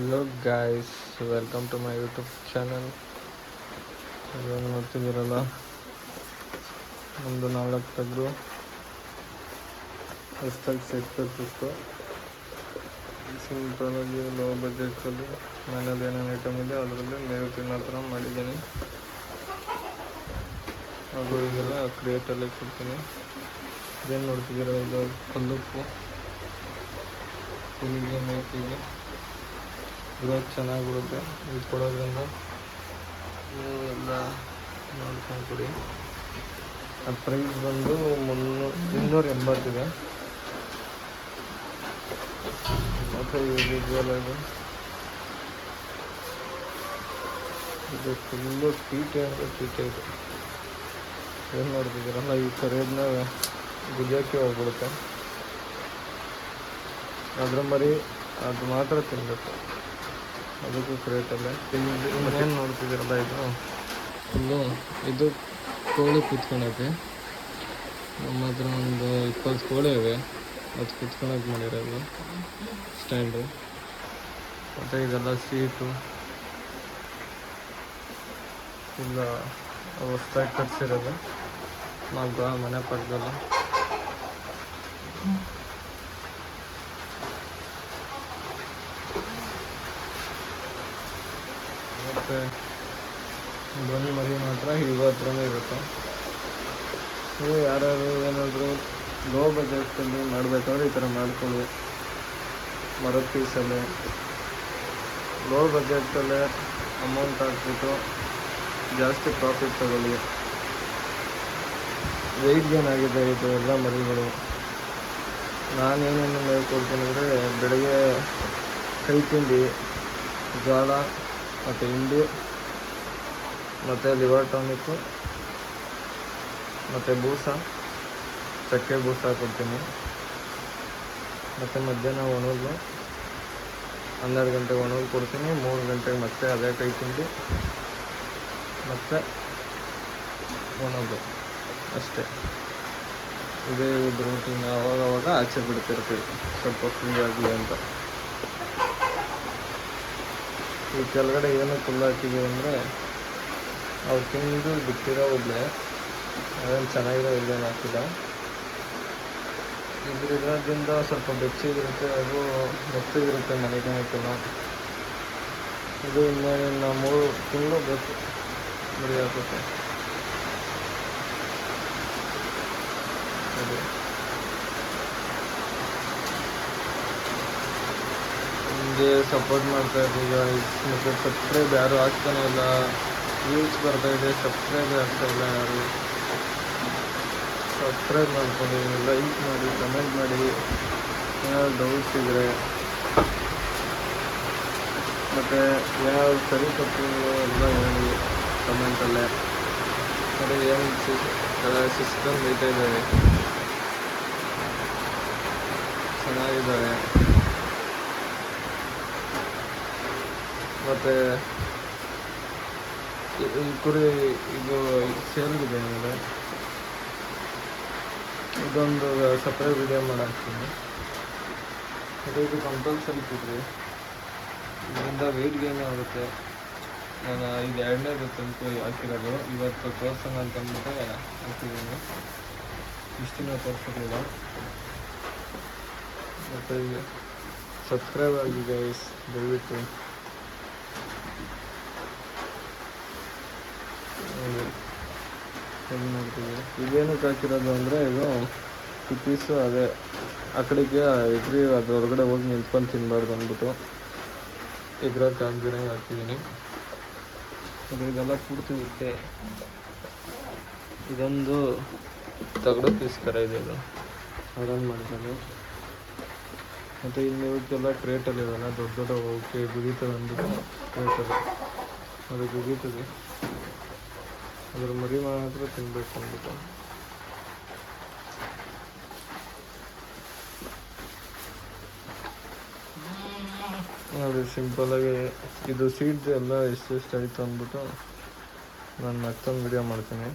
Hello guys, welcome to my YouTube channel. ಇವಾಗ ನೋಡ್ತಿದ್ದೀರಲ್ಲ, ಒಂದು 4 ಟಗ್ರು ಹೊಸ್ದಾಗಿ ಸಿಕ್ಕಿತ್ತು. ಸಿಂಪಲಾಗಿ ಲೋ ಬಜೆಟಲ್ಲಿ ಮನೇಲಿ ಏನೇನು ಐಟಮ್ ಇದೆ ಅದರಲ್ಲಿ ಮೇವು ತಿನ್ನೋ ಥರ ಮಾಡಿದ್ದೀನಿ. ಹಾಗೂ ಇದೆಲ್ಲ ಕ್ರಿಯೇಟಲ್ಲೇ ಕೊಡ್ತೀನಿ. ಇದೇನು ನೋಡ್ತಿದ್ದೀರ, ಇದು ಕಲ್ಲುಪ್ಪು ಹುಲ್ಲಿಗೆ ಮೇಕೆಗೆ ಗ್ರೋತ್ ಚೆನ್ನಾಗಿ ಬಿಡುತ್ತೆ. ಇದು ಕೊಡೋದ್ರಿಂದ ಎಲ್ಲ ನೋಡ್ಕೊಂಡು ಕೊಡಿ. ಅದು ಪ್ರೈಸ್ ಬಂದು 280 ಇದೆ. ಮತ್ತು ಇದೆಯಲ್ಲ, ಇದು ಫುಲ್ಲು ತೀಟೆ ಅಂದರೆ ತೀಟೆ ಇದೆ. ಏನು ನೋಡ್ತಿದ್ದೀರಲ್ಲ, ಈ ಕರೆಯದನ್ನ ಗುಜಕ್ಕೆ ಹೋಗ್ಬಿಡುತ್ತೆ. ಅದ್ರ ಮರಿ ಅದು ಮಾತ್ರ ತಿನ್ನಬೇಕು, ಅದಕ್ಕೂ ಕ್ರೇಟಲ್ಲೇ. ಏನು ನೋಡ್ತಿದ್ದೀರಲ್ಲ, ಇದು ಫುಲ್ಲು ಇದು ಕೋಳಿ ಕೂತ್ಕೊಳಕ್ಕೆ. ನಮ್ಮ ಹತ್ರ ಒಂದು 20 ಕೋಳಿ ಇವೆ, ಅದು ಕೂತ್ಕೊಳಕ್ಕೆ ಮಾಡಿರೋದು ಸ್ಟ್ಯಾಂಡು. ಮತ್ತು ಇದೆಲ್ಲ ಸೀಟು ಇಲ್ಲ ಹೊಸ್ದಾಗಿ ಕಟ್ಸಿರೋದು ಮನೆ ಪಕ್ಕದಲ್ಲ. ಮತ್ತು ಧ್ವನಿ ಮರಿ ಮಾತ್ರ ಇವಾಗ ಹತ್ರನೇ ಇರುತ್ತೆ. ನೀವು ಯಾರ್ಯಾರು ಏನಾದರೂ ಲೋ ಬಜೆಟಲ್ಲಿ ಮಾಡಬೇಕಾದ್ರೆ ಈ ಥರ ಮಾಡ್ಕೊಳ್ಳಿ. ಮರದ ಪೀಸಲ್ಲಿ ಲೋ ಬಜೆಟಲ್ಲೇ ಅಮೌಂಟ್ ಹಾಕ್ಬಿಟ್ಟು ಜಾಸ್ತಿ ಪ್ರಾಫಿಟ್ ತಗೊಳ್ಳಿ. ವೆಯ್ಟ್ ಗೇನ್ ಆಗಿದೆ ಇದು ಎಲ್ಲ ಮರಿಗಳು. ನಾನೇನೇನು ಮೇವು ಕೊಡ್ತೀನಿ ಅಂದರೆ, ಬೆಳಗ್ಗೆ ಕೈ ತಿಂಡಿ, ಜೋಳ ಮತ್ತು ಹಿಂಡಿ ಮತ್ತು ಲಿವರ್ ಟಾನಿಕ್ಕು ಮತ್ತು ಬೂಸ, ಚಕ್ಕೆ ಬೂಸ ಕೊಡ್ತೀನಿ. ಮತ್ತು ಮಧ್ಯಾಹ್ನ ಒಣಲು 12 ಗಂಟೆಗೆ ಒಣಲು ಕೊಡ್ತೀನಿ. 3 ಗಂಟೆಗೆ ಮತ್ತೆ ಅದೇ ಕೈ ತಿಂಡಿ ಮತ್ತು ಒಣಲು ಅಷ್ಟೇ. ಇದೇ ಇದು ರೂಟೀನ್. ಅವಾಗವಾಗ ಆಚೆ ಬಿಡ್ತಿರ್ತೀವಿ ಸ್ವಲ್ಪ ಫ್ರೀ ಆಗಲಿ ಅಂತ. ಈ ಕೆಳಗಡೆ ಏನು ಫುಲ್ ಹಾಕಿದ್ದೀವಿ ಅಂದರೆ, ಅವ್ರು ತಿಂದು ಬಿಟ್ಟಿರೋ ಒಬ್ಬಳೆ, ಅದೇನು ಚೆನ್ನಾಗಿರೋ ಇಲ್ಲೇನು ಹಾಕಿಲ್ಲ. ಇದ್ರಿಂದ ಸ್ವಲ್ಪ ಬೆಚ್ಚಗಿರುತ್ತೆ, ಅದು ಮೆತ್ತಗಿರುತ್ತೆ ಮನೆಗೇನಕ್ಕೆಲ್ಲ. ಇದು ಇನ್ನೇನು 3 ತಿಂಗಳು ಬೇಕು ಮರಿ ಹಾಕೋಕ್ಕೆ. ಅದು ನಿಮಗೆ ಸಪೋರ್ಟ್ ಮಾಡ್ತಾ ಇದ್ದೀವಿ ಗಾಯ್ಸ್. ಮತ್ತು ಸಬ್ಸ್ಕ್ರೈಬ್ ಯಾರು ಆಗ್ತಾನೆ ಇಲ್ಲ. ವ್ಯೂಸ್ ಬರ್ತಾಯಿದೆ, ಸಬ್ಸ್ಕ್ರೈಬ್ ಆಗ್ತಾಯಿಲ್ಲ ಯಾರು. ಸಬ್ಸ್ಕ್ರೈಬ್ ಮಾಡ್ಕೊಳ್ಳಿ, ಲೈಕ್ ಮಾಡಿ, ಕಮೆಂಟ್ ಮಾಡಿ. ಏನಾದ್ರು ಡೌಟ್ಸ್ ಇದ್ದರೆ ಮತ್ತು ಏನಾದ್ರು ಸರಿ ತಪ್ಪು ಎಲ್ಲ ಹೇಳಿ ಕಮೆಂಟಲ್ಲೇ. ಮತ್ತು ಏನು ಸಿಸ್ಟಮ್ ನೀಟ ಇದ್ದಾವೆ, ಚೆನ್ನಾಗಿದ್ದಾವೆ. ಮತ್ತು ಈ ಕುರಿ ಇದು ಸೇಲ್ಗಿದೆ ಅಂದರೆ, ಇದೊಂದು ಸಪ್ರೇಟ್ ವಿಡಿಯೋ ಮಾಡಾಕ್ತೀನಿ. ಮತ್ತು ಇದು ಕಂಪಲ್ಸರಿ ಕೊಡ್ರಿ, ಇದರಿಂದ ವೆಯ್ಟ್ ಗೇನ್ ಆಗುತ್ತೆ. ನಾನು ಇದು 2ನೇ ತಂದು ಹಾಕಿರೋದು. ಇವತ್ತು ತೋರ್ಸೋಣ ಅಂತಂದ್ಬಿಟ್ಟು ಹಾಕಿದ್ದೀನಿ, ಇಷ್ಟು ದಿನ ತೋರಿಸಿರಲಿಲ್ಲ. ಮತ್ತು ಸಬ್ಸ್ಕ್ರೈಬ್ ಆಗಿ ಗೈಸ್, ದಯವಿಟ್ಟು. ಹೆಂಗೆ ನೋಡ್ತೀವಿ ಇದೇನಕ್ಕೆ ಹಾಕಿರೋದು ಅಂದರೆ, ಇದು ಪೀಸು ಅದೇ ಆ ಕಡೆಗೆ ಎಗ್ರಿ ಅದು ಹೊರಗಡೆ ಹೋಗಿ ನಿಂತ್ಕೊಂಡು ತಿನ್ನಬಾರ್ದು ಅಂದ್ಬಿಟ್ಟು ಎಗ್ರಕ್ಕೆ ಹಾಕ್ದಿರ ಹಾಕಿದ್ದೀನಿ. ಅದು ಇದೆಲ್ಲ ಪೂರ್ತಿ ಇರುತ್ತೆ. ಇದೊಂದು ತಗಡು ಪೀಸ್ ಥರ ಇದೆ, ಇದು ಅರೇಂಜ್ ಮಾಡ್ಕೊಂಡು. ಮತ್ತು ಇನ್ನು ಇವಕ್ಕೆಲ್ಲ ಕ್ರೇಟಲ್ಲಿದೆಲ್ಲ ದೊಡ್ಡ ದೊಡ್ಡ ಓಕೆ ಗುಗೀತದೆ ಅಂದ್ಬಿಟ್ಟು ಕ್ರೇಟಲ್ಲಿ ಅದು ಗುಗೀತದೆ. ಅದ್ರ ಮರಿ ಮಾತ್ರ ತಿನ್ನಬೇಕು ಅಂದ್ಬಿಟ್ಟು. ನೋಡಿ ಸಿಂಪಲಾಗಿ ಇದು ಸೀಡ್ಸ್ ಎಲ್ಲ ಎಷ್ಟೆಷ್ಟು ಆಯಿತು ಅಂದ್ಬಿಟ್ಟು ನಾನು ಮತ್ತೊಂದು ವಿಡಿಯೋ ಮಾಡ್ತೀನಿ.